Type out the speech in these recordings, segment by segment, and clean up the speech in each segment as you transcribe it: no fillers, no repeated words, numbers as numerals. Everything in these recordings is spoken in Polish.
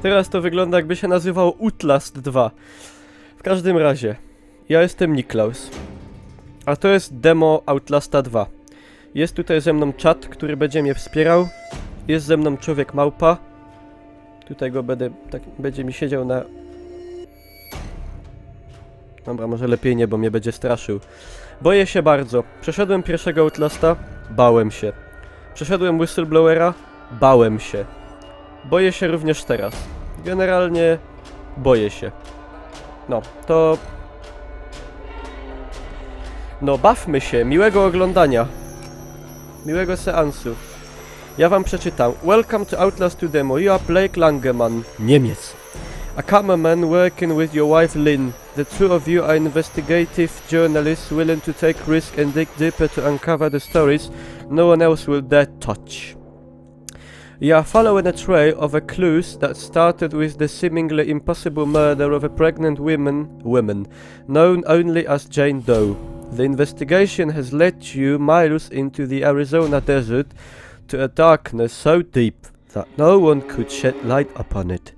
Teraz to wygląda, jakby się nazywało Outlast 2. W każdym razie, ja jestem Niklaus. A to jest demo Outlasta 2. Jest tutaj ze mną czat, który będzie mnie wspierał. Jest ze mną człowiek małpa. Tutaj go będzie mi siedział na... Dobra, może lepiej nie, bo mnie będzie straszył. Boję się bardzo. Przeszedłem pierwszego Outlasta, bałem się. Przeszedłem Whistleblowera, bałem się. Boję się również teraz. Generalnie boję się. No, to... No, bawmy się. Miłego oglądania. Miłego seansu. Ja wam przeczytam. Welcome to Outlast 2 demo. You are Blake Langeman. Niemiec. A cameraman working with your wife Lynn. The two of you are investigative journalists willing to take risk and dig deeper to uncover the stories no one else will dare touch. You are following a trail of a clues that started with the seemingly impossible murder of a pregnant woman known only as Jane Doe. The investigation has led you miles into the Arizona desert to a darkness so deep that no one could shed light upon it,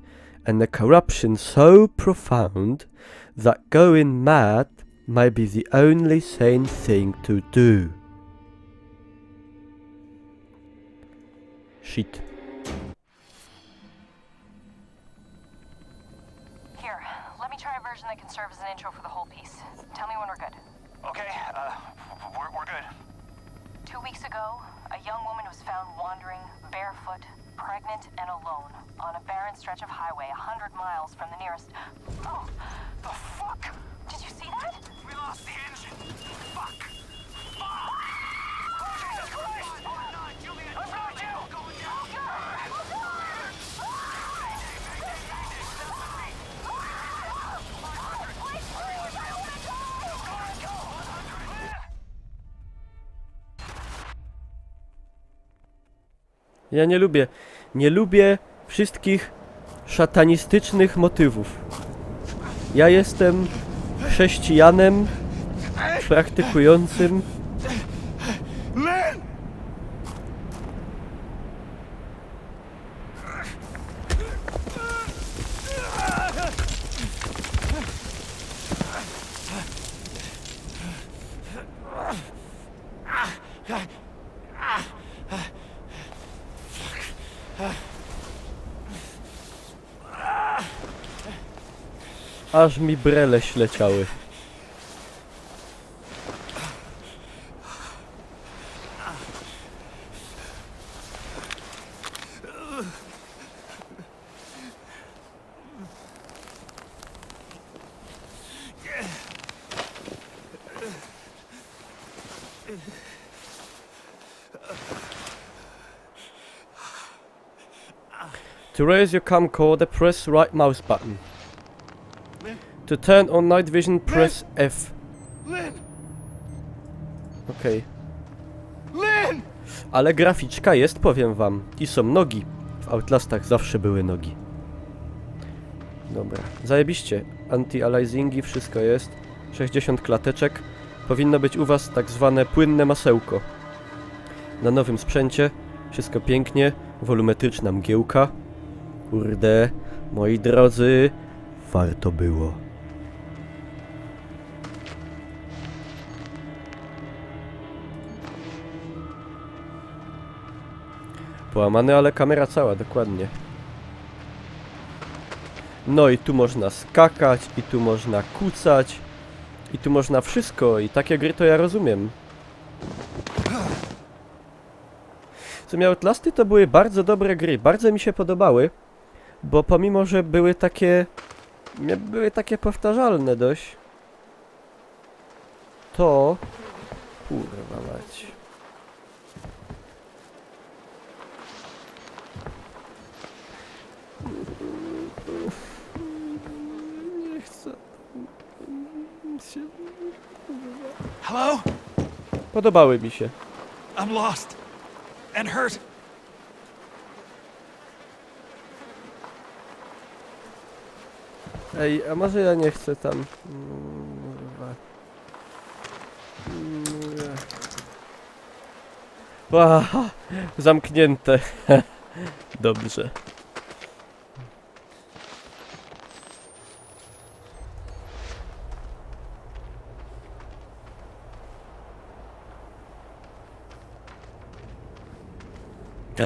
and a corruption so profound that going mad may be the only sane thing to do. Shit. Here, let me try a version that can serve as an intro for the whole piece. Tell me when we're good. Okay, we're good. 2 weeks ago, a young woman was found wandering, barefoot, pregnant, and alone on a barren stretch of highway 100 miles from the nearest... Oh, The fuck? did you see that? We lost the engine. Fuck. Fuck. Oh, Jesus Christ! Oh, no, Julian! I found you! Ja nie lubię wszystkich szatanistycznych motywów. Ja jestem chrześcijanem praktykującym. Lynn! Aż mi brele śleciały. To raise your camcorder, press right mouse button. To turn on night vision, press F. Lynn! Okej. Lynn! Ale graficzka jest, powiem wam. I są nogi. W Outlastach zawsze były nogi. Dobra. Zajebiście. Anti-aliasingi, wszystko jest. 60 klateczek. Powinno być u was tak zwane płynne masełko. Na nowym sprzęcie. Wszystko pięknie. Wolumetryczna mgiełka. Kurde. Moi drodzy. Warto było. Połamany, ale kamera cała, dokładnie. No i tu można skakać, i tu można kucać, i tu można wszystko, i takie gry to ja rozumiem. Co miało Outlasty, to były bardzo dobre gry, bardzo mi się podobały, bo pomimo, że były takie powtarzalne dość, to... Kurwa mać. Nie chcę się... Hello? Podobały mi się. I'm lost. And hurt. Ej, a może ja nie chcę tam... Zamknięte. Dobrze.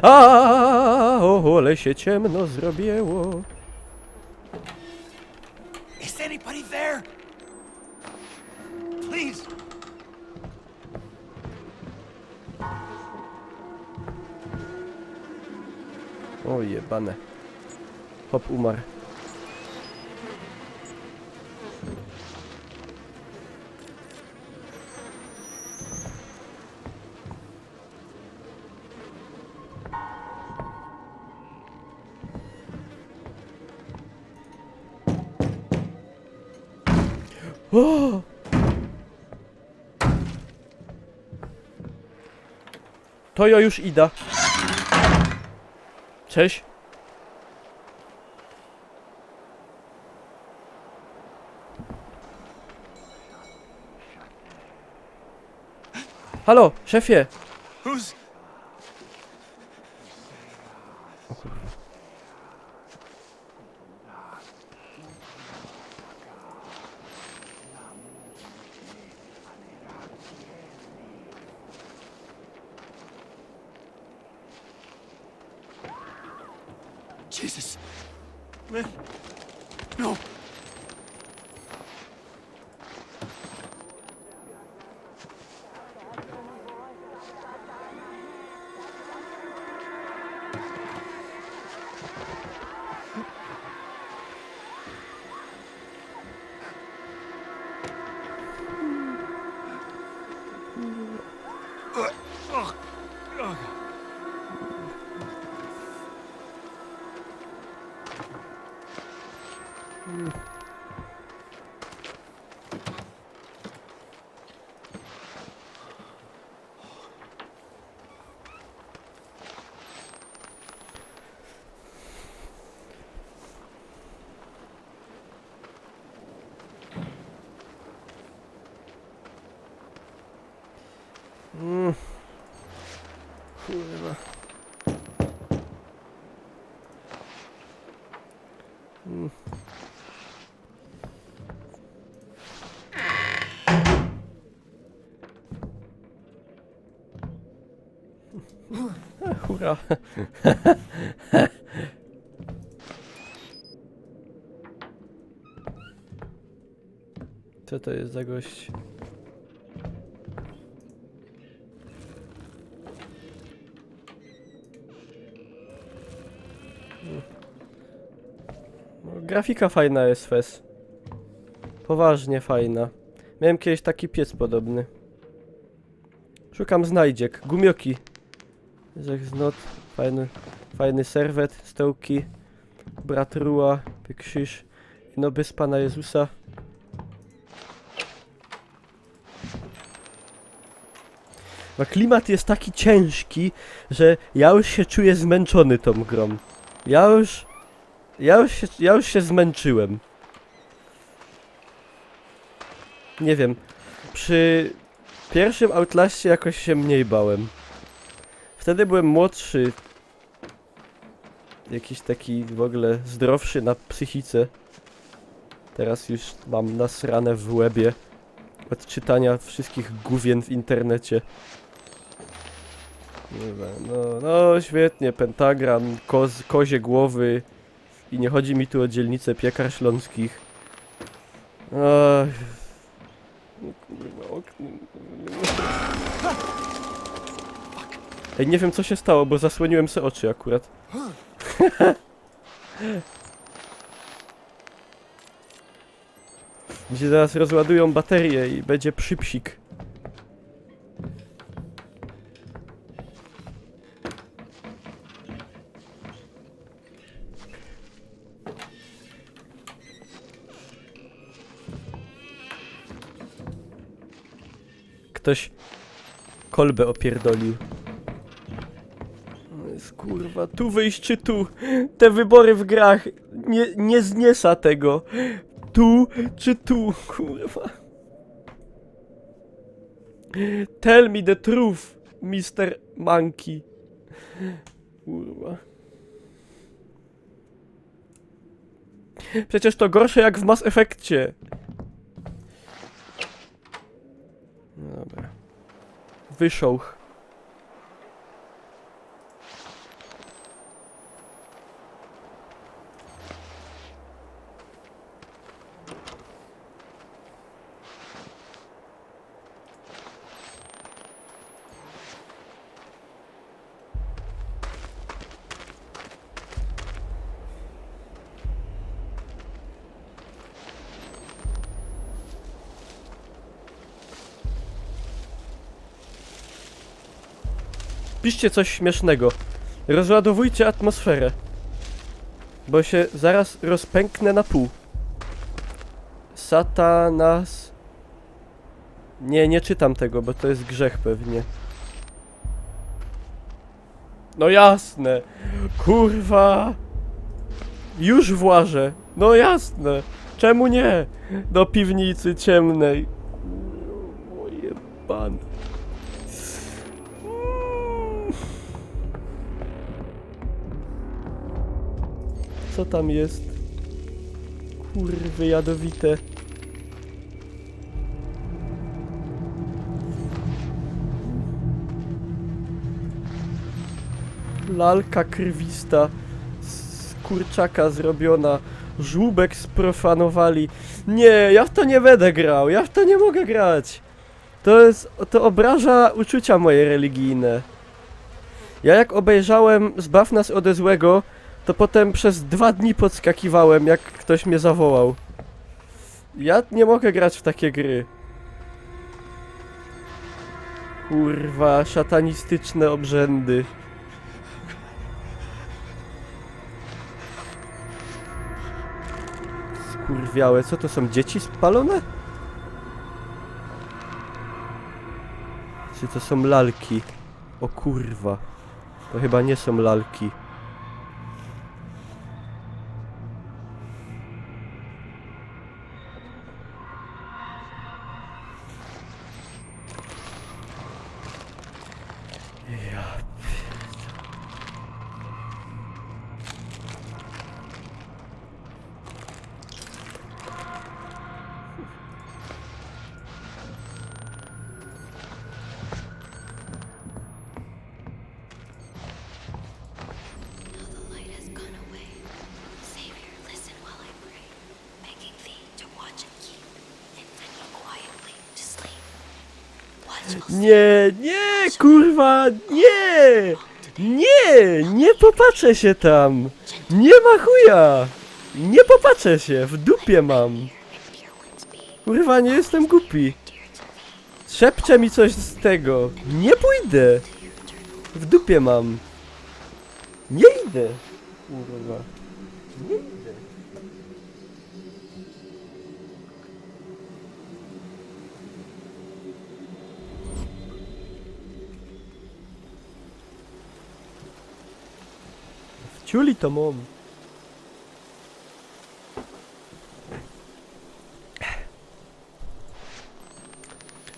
Ale się ciemno zrobiło. Is anybody there? Please. O jebane. Hop umarł. O! To ja już idę. Cześć. Halo, szefie. Who's... Jesus. Lynn. No. Kurwa. Hurra. Co to jest za gość? No, grafika fajna jest, Fes. Poważnie fajna. Miałem kiedyś taki piec podobny. Szukam znajdziek. Gumioki. Zechnot. Fajny serwet. Stołki. Brat Rua. Krzyż. No bez Pana Jezusa. No klimat jest taki ciężki, że ja już się czuję zmęczony tą grą. Ja już się zmęczyłem. Nie wiem. Przy pierwszym Outlaście jakoś się mniej bałem. Wtedy byłem młodszy. Jakiś taki w ogóle zdrowszy na psychice. Teraz już mam nasrane w łebie od czytania wszystkich gówien w internecie. No świetnie, pentagram, kozie głowy. I nie chodzi mi tu o dzielnicę piekar śląskich. Ej, nie wiem co się stało, bo zasłoniłem sobie oczy akurat. Gdzie zaraz rozładują baterię i będzie przypsik. Ktoś kolbę opierdolił. O jest, kurwa, tu wyjść czy tu? Te wybory w grach nie zniesa tego. Tu czy tu, kurwa. Tell me the truth, Mr. Monkey. Kurwa. Przecież to gorsze jak w Mass Effectie. Dobra. Wyszło. Piszcie coś śmiesznego. Rozładowujcie atmosferę. Bo się zaraz rozpęknę na pół. Satanas... Nie czytam tego, bo to jest grzech pewnie. No jasne. Kurwa. Już włażę. No jasne. Czemu nie? Do piwnicy ciemnej. Moje pan. Co tam jest? Kurwy jadowite. Lalka krwista z kurczaka zrobiona. Żłóbek sprofanowali. Nie, ja w to nie będę grał. Ja w to nie mogę grać. To obraża uczucia moje religijne. Ja jak obejrzałem Zbaw nas ode złego, to potem przez 2 dni podskakiwałem, jak ktoś mnie zawołał. Ja nie mogę grać w takie gry. Kurwa, szatanistyczne obrzędy. Skurwiałe, co to są, dzieci spalone? Czy to są lalki? O kurwa. To chyba nie są lalki. The light has gone away. Savior, listen while I pray, begging thee to watch and keep, and send me quietly to sleep. Watchful Nie, kurwa, nie popatrzę się tam. Nie ma chuja. Nie popatrzę się, w dupie mam. and dear ones be Kurwa, nie jestem głupi. dear to me. Szepcze mi coś z tego. Nie pójdę. W dupie mam. Nie idę. Kurwa. Nie idę. Wciuli to mam.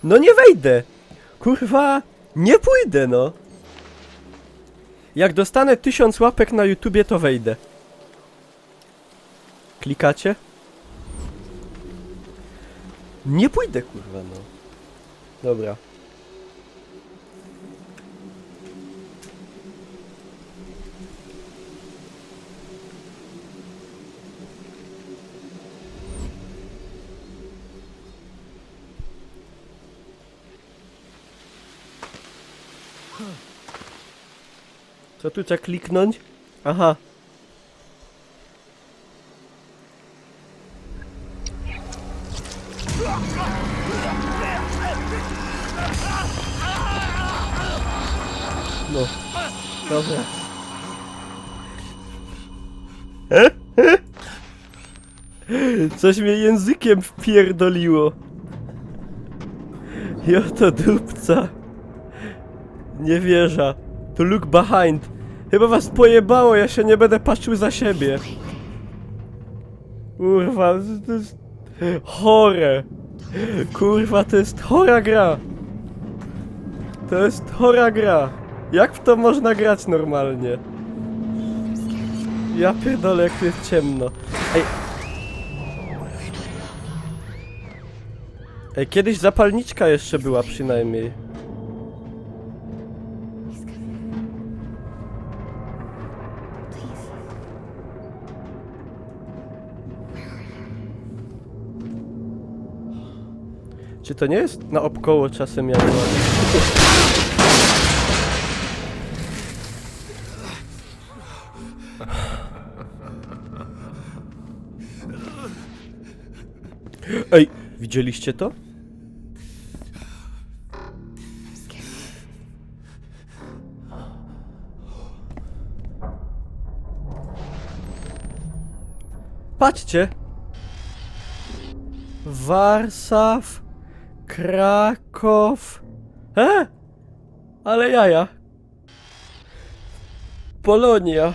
No nie wejdę. Kurwa, nie pójdę, no. Jak dostanę 1000 łapek na YouTubie, to wejdę. Klikacie? Nie pójdę, kurwa, no. Dobra. Co tu trzeba kliknąć? Aha. No. Dobra. Coś mnie językiem wpierdoliło. I oto dupca. Nie wierzę. To look behind. Chyba was pojebało, ja się nie będę patrzył za siebie. Kurwa, to jest chore. Kurwa, to jest chora gra. To jest chora gra. Jak w to można grać normalnie? Ja pierdolę, jak tu jest ciemno. Ej, kiedyś zapalniczka jeszcze była przynajmniej. Czy to nie jest na obkoło czasem jak... Ej, widzieliście to? Patrzcie! Warszaw, Kraków. Ale jaja. Polonia.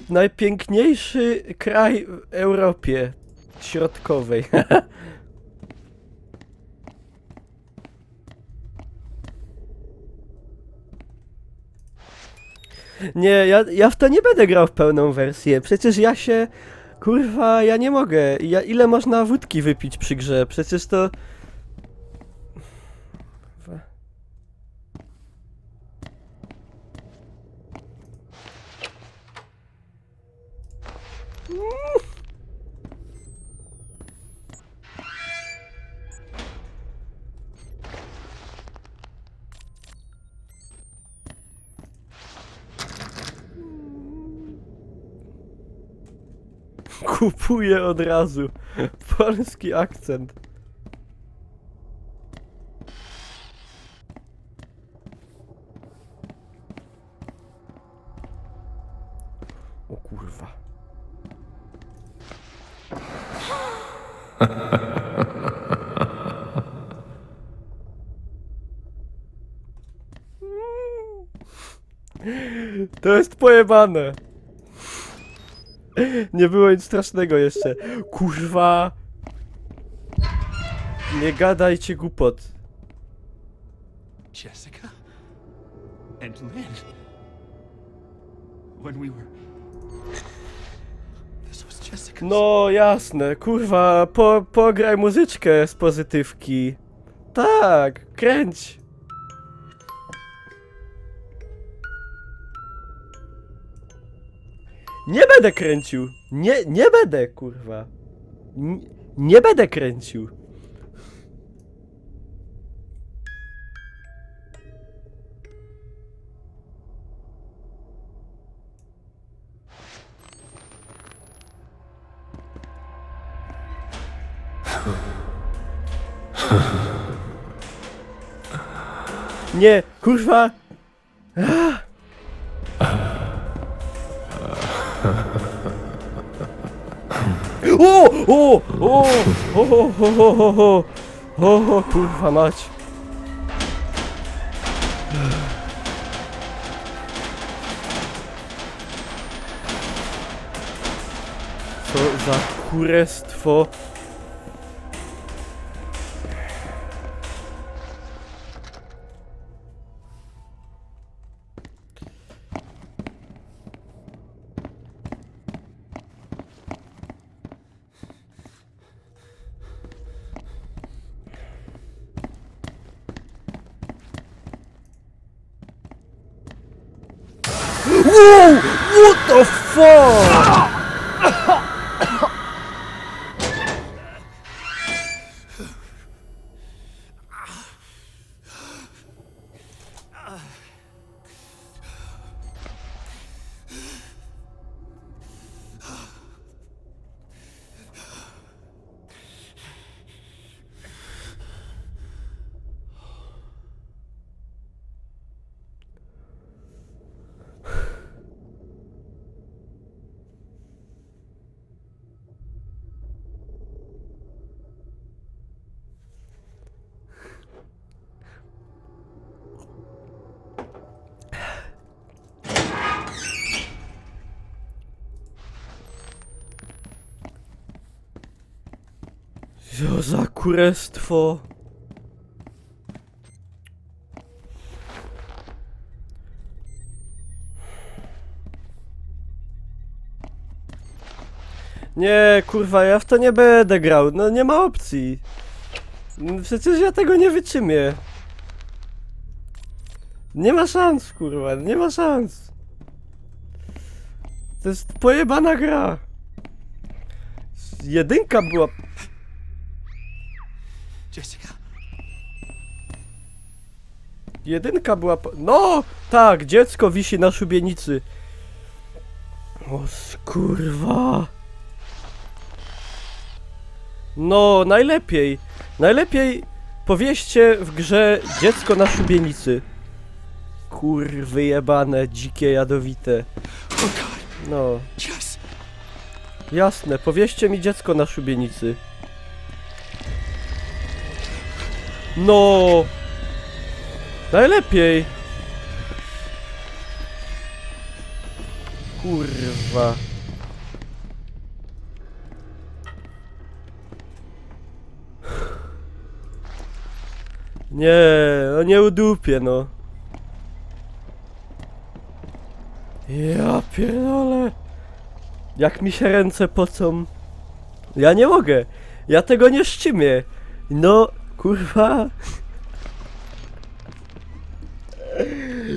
Najpiękniejszy kraj w Europie Środkowej. Nie, ja w to nie będę grał w pełną wersję. Przecież ja się... Kurwa, ja nie mogę. Ile można wódki wypić przy grze? Przecież to... Kurwa. Kupuję od razu. Polski akcent. O kurwa. To jest pojebane. Nie było nic strasznego jeszcze. Kurwa. Nie gadajcie głupot. Jessica? And Lynn? When we were... This was Jessica's... No jasne, kurwa, pograj muzyczkę z pozytywki. Tak, kręć. Nie będę kręcił. Nie będę, kurwa. Nie będę kręcił. Nie, kurwa. O, kurwa mać. Co za kurestwo. Whoa! What the fuck? Co za kurestwo. Nie, kurwa, ja w to nie będę grał, no nie ma opcji. Przecież ja tego nie wytrzymię. Nie ma szans, kurwa, nie ma szans. To jest pojebana gra. Jedynka była... Jessica? Jedynka była... No! Tak, dziecko wisi na szubienicy. O kurwa. No, najlepiej. Najlepiej powieście w grze dziecko na szubienicy. Kurwy jebane, dzikie, jadowite. Oh God! No. Yes! Jasne, powieście mi dziecko na szubienicy. No! Najlepiej! Kurwa. Nie, no nie udupię, no. Ja pierdolę. Jak mi się ręce pocą. Ja nie mogę. Ja tego nie szczymię. No, kurwa.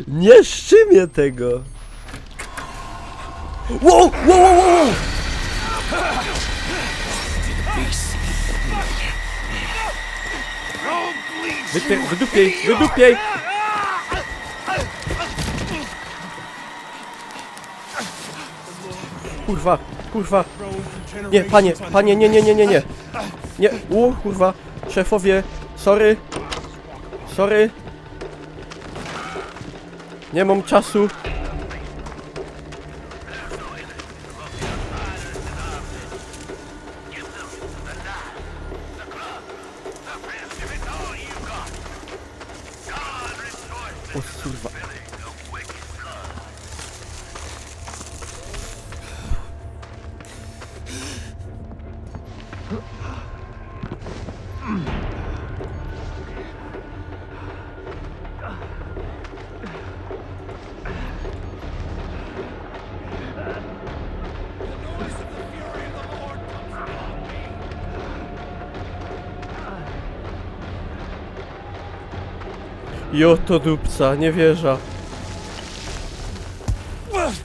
Nie szczymię tego. Wow, wow, wow, wow. Wydupiej, wydupiej. Kurwa, kurwa. Nie, panie, nie, nie, nie, nie, nie. Nie, kurwa. Szefowie, sorry. Sorry. Nie mam czasu. O kurwa. Jo to dupca, nie wierzę. What?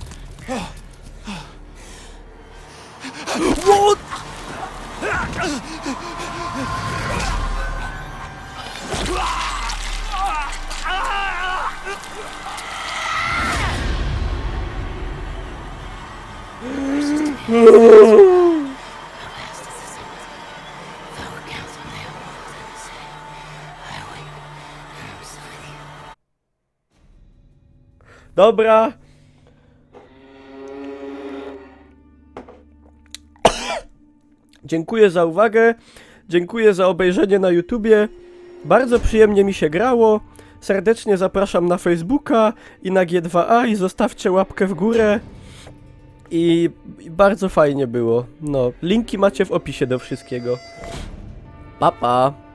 Dobra. Dziękuję za uwagę. Dziękuję za obejrzenie na YouTubie. Bardzo przyjemnie mi się grało. Serdecznie zapraszam na Facebooka i na G2A i zostawcie łapkę w górę. I bardzo fajnie było. No, linki macie w opisie do wszystkiego. Pa, pa.